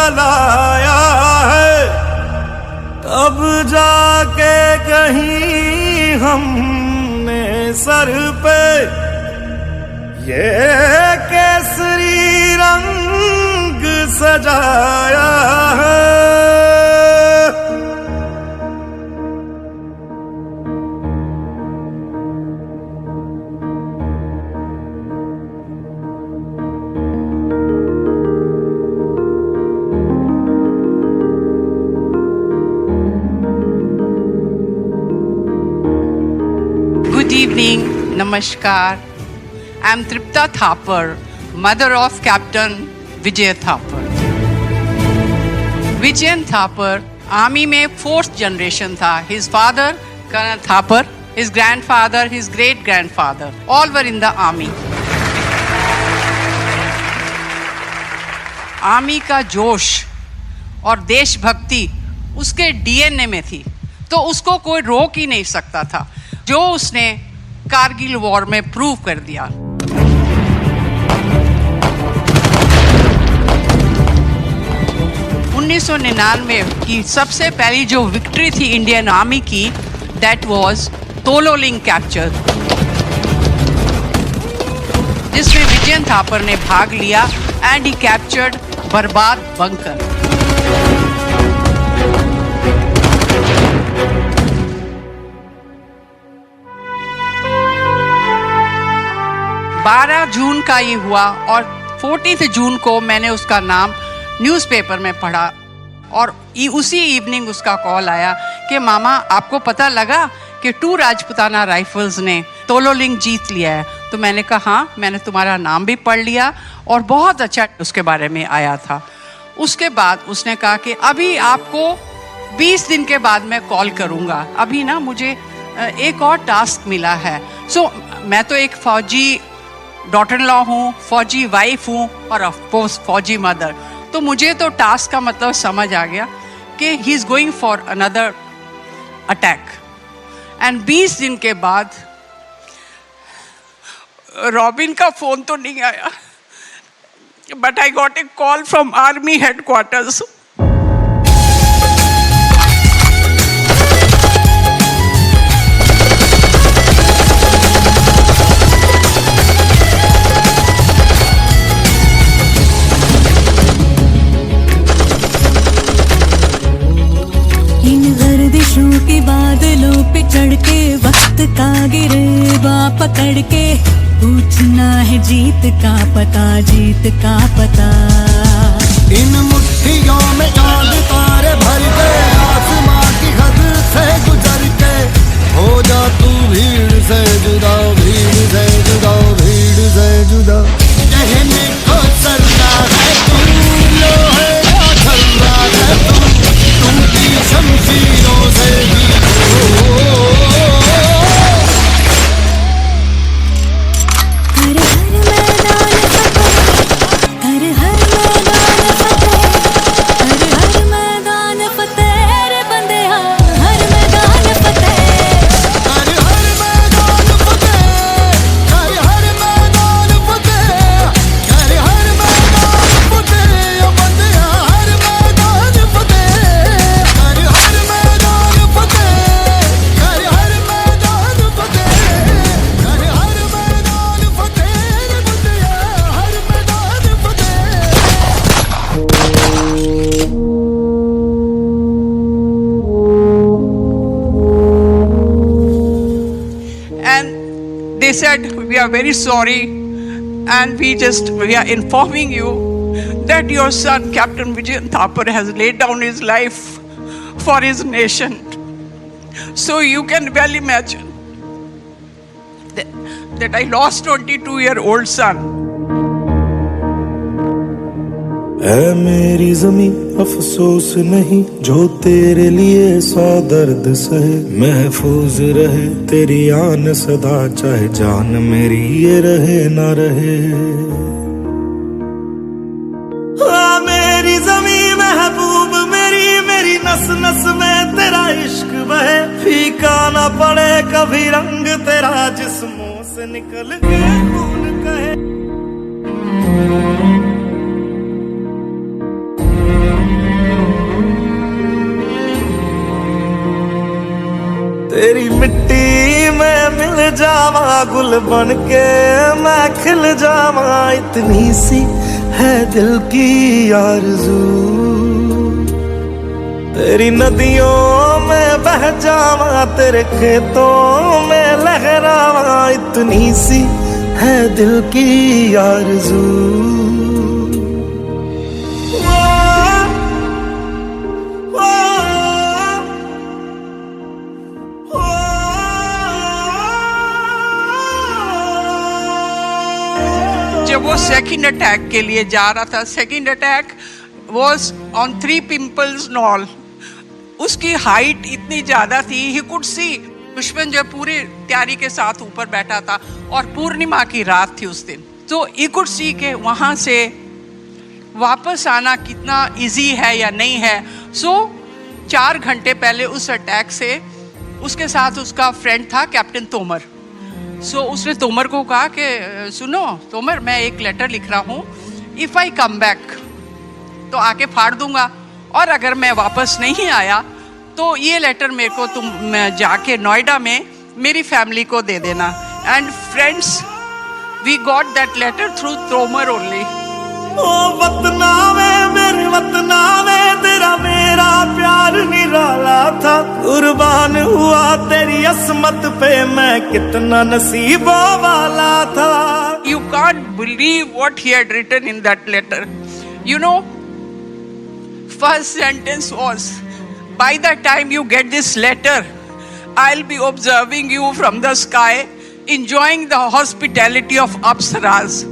जलाया है, तब जाके कहीं हमने सर पे ये केसरी रंग सजाया है। Good evening, Namaskar. I am Tripta Thapar, mother of Captain Vijay Thapar. Vijay Thapar army में 4th generation था. His father, Colonel Thapar, his grandfather, his great grandfather, all were in the army. Army का जोश और देशभक्ति उसके DNA में थी, तो उसको कोई रोक ही नहीं सकता था, जो उसने कारगिल वॉर में प्रूव कर दिया। उन्नीस 1999 की सबसे पहली जो विक्ट्री थी इंडियन आर्मी की, दैट वाज तोलोलिंग कैप्चर, जिसमें विजय थापर ने भाग लिया एंड ही कैप्चर्ड बर्बाद बंकर। 12 जून का ये हुआ और 14 जून को मैंने उसका नाम न्यूज़पेपर में पढ़ा और उसी इवनिंग उसका कॉल आया कि मामा आपको पता लगा कि 2 राजपुताना राइफल्स ने तोलोलिंग जीत लिया है। तो मैंने कहा हाँ, मैंने तुम्हारा नाम भी पढ़ लिया और बहुत अच्छा उसके बारे में आया था। उसके बाद उसने कहा कि अभी आपको 20 दिन के बाद मैं कॉल करूँगा, अभी ना मुझे एक और टास्क मिला है। सो मैं तो एक फौजी डॉटर इन लॉ हूँ, फौजी वाइफ हूँ और ऑफ कोर्स फौजी मदर, तो मुझे तो टास्क का मतलब समझ आ गया कि he is going for another attack. And 20 दिन के बाद रॉबिन का फ़ोन तो नहीं आया, but I got a call from army headquarters. के बादलों पे चढ़ के वक्त का गिरबा पकड़ के पूछना है जीत का पता, जीत का पता। इन मुट्ठियों में चांद तारे भर के आसमां की हद से गुजर के हो जा तू भीड़ से जुदा, भीड़ से जुदा, भीड़ से जुदा। कहने को चलना है तू, लोहे का छल्ला है तू, टूटी शमशीरों से भी They said, we are very sorry and we are informing you that your son Captain Vijay Thapar has laid down his life for his nation. So you can well imagine that I lost 22-year-old son. है मेरी ज़मीं अफसोस नहीं, जो तेरे लिए 100 दर्द सहे, महफूज रहे तेरी आन सदा, चाहे जान मेरी ये रहे ना रहे। मेरी ज़मीं महबूब मेरी, मेरी नस नस में तेरा इश्क बहे, फीका ना पड़े कभी रंग तेरा, जिस मुंह से निकल के खून कहे। गुल बन के मैं खिल जावा, इतनी सी है दिल की आरज़ू। तेरी नदियों में बह जावा, तेरे खेतों में लहरावा, इतनी सी है दिल की आरज़ू। जब वो सेकंड अटैक के लिए जा रहा था, second attack was on 3 pimples knoll. उसकी हाइट इतनी ज्यादा थी, ही कुड सी। दुश्मन जो पूरी तैयारी के साथ ऊपर बैठा था और पूर्णिमा की रात थी उस दिन, तो ही कुड सी के वहां से वापस आना कितना इजी है या नहीं है। सो 4 घंटे पहले उस अटैक से उसके साथ उसका फ्रेंड था कैप्टन तोमर। सो उसने तोमर को कहा कि सुनो तोमर, मैं एक लेटर लिख रहा हूँ, इफ़ आई कम बैक तो आके फाड़ दूंगा, और अगर मैं वापस नहीं आया तो ये लेटर मेरे को तुम जाके नोएडा में मेरी फैमिली को दे देना। And friends, we got that letter through Tomar only. ओ वतना में मेरे वतना में तेरा मेरा प्यार निराला था, कुर्बान हुआ तेरी असमत पे मैं कितना नसीबों वाला था। You can't believe what he had written in that letter. You know, first sentence was, by the time you get this letter, I'll be observing you from the sky, enjoying the hospitality of Apsaras.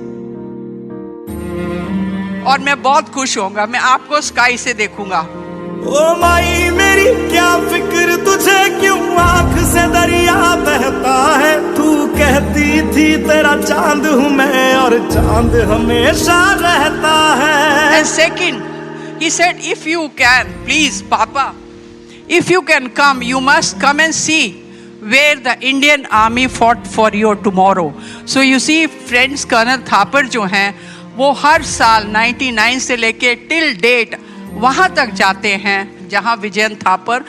और मैं बहुत खुश होऊंगा, मैं आपको sky से देखूंगा। ओ माई मेरी क्या फिक्र तुझे, क्यों आंख से दरिया बहता है। तू कहती थी तेरा चांद हूँ मैं, और चांद हमेशा रहता है। And second, he said, if you can, please, Papa, if you can come, you must come and see where the Indian army fought for you tomorrow. So you see, friends, colonel Thapar जो हैं, वो हर साल 99 से लेके till date वहां तक जाते हैं जहां विजयन थापर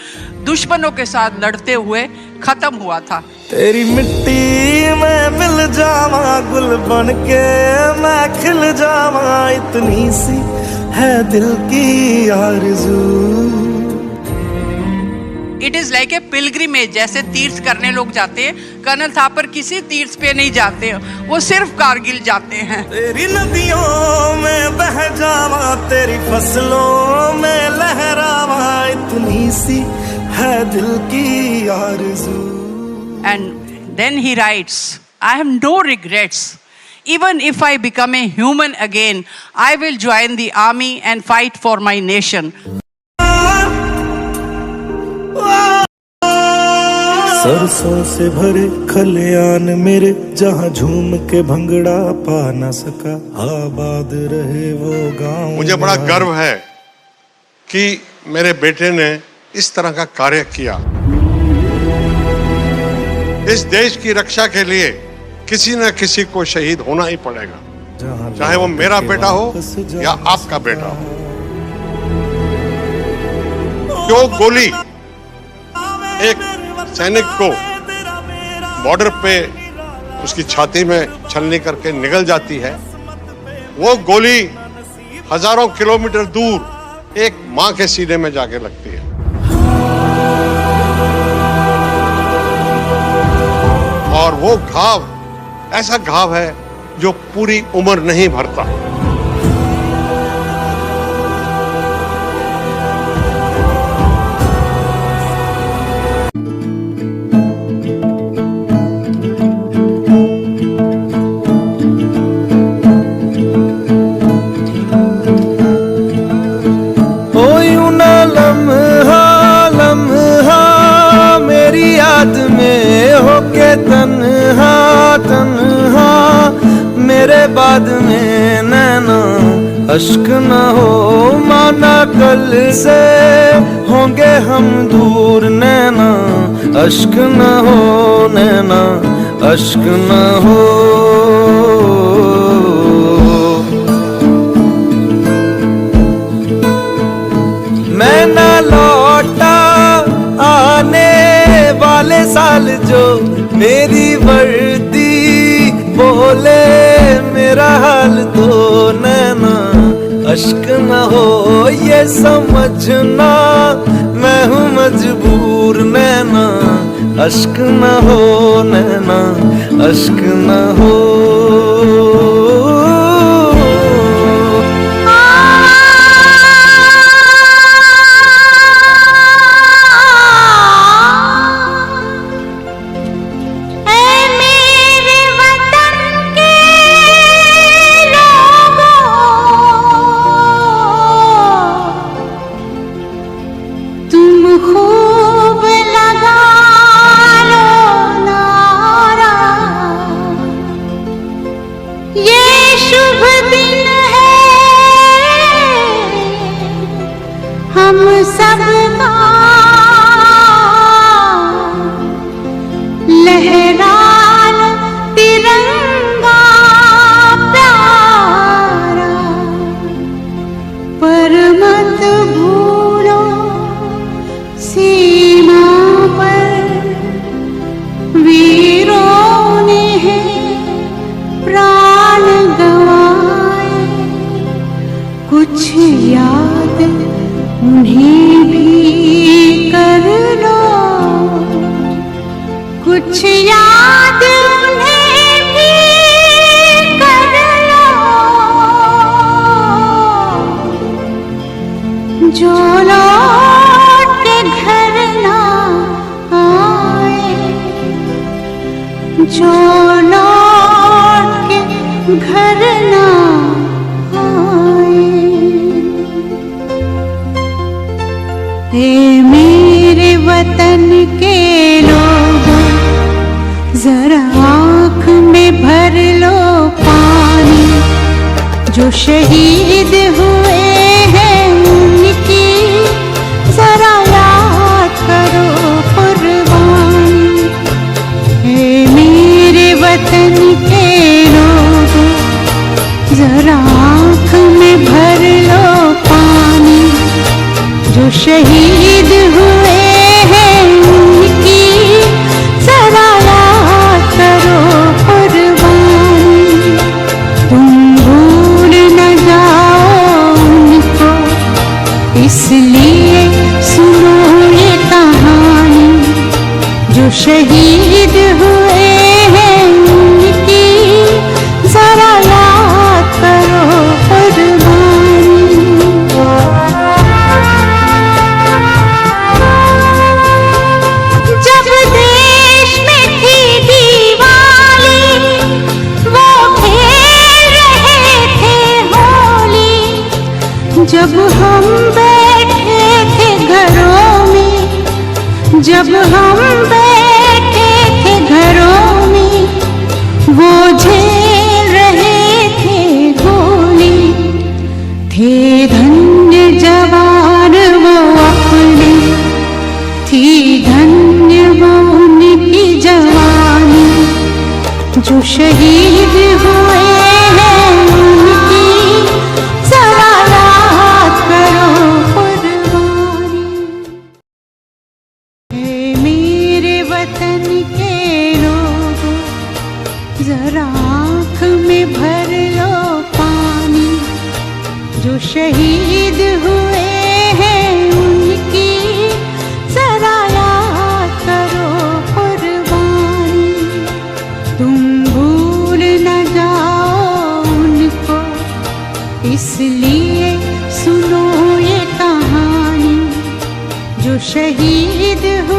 दुश्मनों के साथ लड़ते हुए खत्म हुआ था। तेरी मिट्टी में मिल जावा, गुल बन के मैं खिल जावा, इतनी सी है दिल की आरज़ू। It is like a pilgrimage, जैसे तीर्थ करने लोग जाते हैं। कर्नल थापर किसी तीर्थ पे नहीं जाते, वो सिर्फ कारगिल जाते हैं। तेरी नदियों में बह जावा, तेरी फसलों में लहरावा, इतनी सी है दिल की आरज़ू। And then he writes, I have no regrets, even if I become a human again, I will join the army and fight for my nation. सरसों से भरे खलियान मेरे, जहाँ झूम के भंगड़ा पा न सका, आबाद रहे वो गांव। मुझे बड़ा गर्व है कि मेरे बेटे ने इस तरह का कार्य किया। इस देश की रक्षा के लिए किसी न किसी को शहीद होना ही पड़ेगा, चाहे वो मेरा बेटा हो या आपका बेटा हो। जो गोली एक सैनिक को बॉर्डर पे उसकी छाती में छलनी करके निकल जाती है, वो गोली हजारों किलोमीटर दूर एक मां के सीने में जाके लगती है। और वो घाव ऐसा घाव है जो पूरी उम्र नहीं भरता। तन्हा तन्हा मेरे बाद में नैना अश्क न हो, माना कल से होंगे हम दूर, नैना अश्क न हो, नैना अश्क न हो। मैं न लौटा आने वाले साल जो मेरी वर्दी ले मेरा हाल तो नैना, अश्क न हो ये समझना, मैं हूँ मजबूर नैना, अश्क न हो नैना, अश्क न हो। कुछ याद उन्हें भी कर लो, कुछ याद उन्हें भी कर लो, जो लौट के घर ना आए, जो लौट के घर ना हे मेरे वतन के लोगों, जरा आँख में भर लो पानी, जो शहीद हुए हैं उनकी जरा याद करो कुर्बानी। हे मेरे वतन के लोगों, जरा आँख में भर लो पानी, जो शहीद हुए हैं उनकी जरा याद करो कुर्बानी। तुम भूल न जाओ उनको, इसलिए सुनो ये कहानी, जो शहीद हुए हैं उनकी जरा याद करो कुर्बानी। जब हम बैठे थे घरों में, जब हम बैठे थे घरों में, वो झेल रहे थे गोली, थे धन्य जवान वो अपने, थी धन्य वो उनकी जवानी, जो शहीद हुए हैं उनकी जरा जरा आँख में भर लो पानी, जो शहीद हुए हैं उनकी जरा याद करो कुर्बानी। तुम भूल न जाओ उनको, इसलिए सुनो ये कहानी, जो शहीद हुए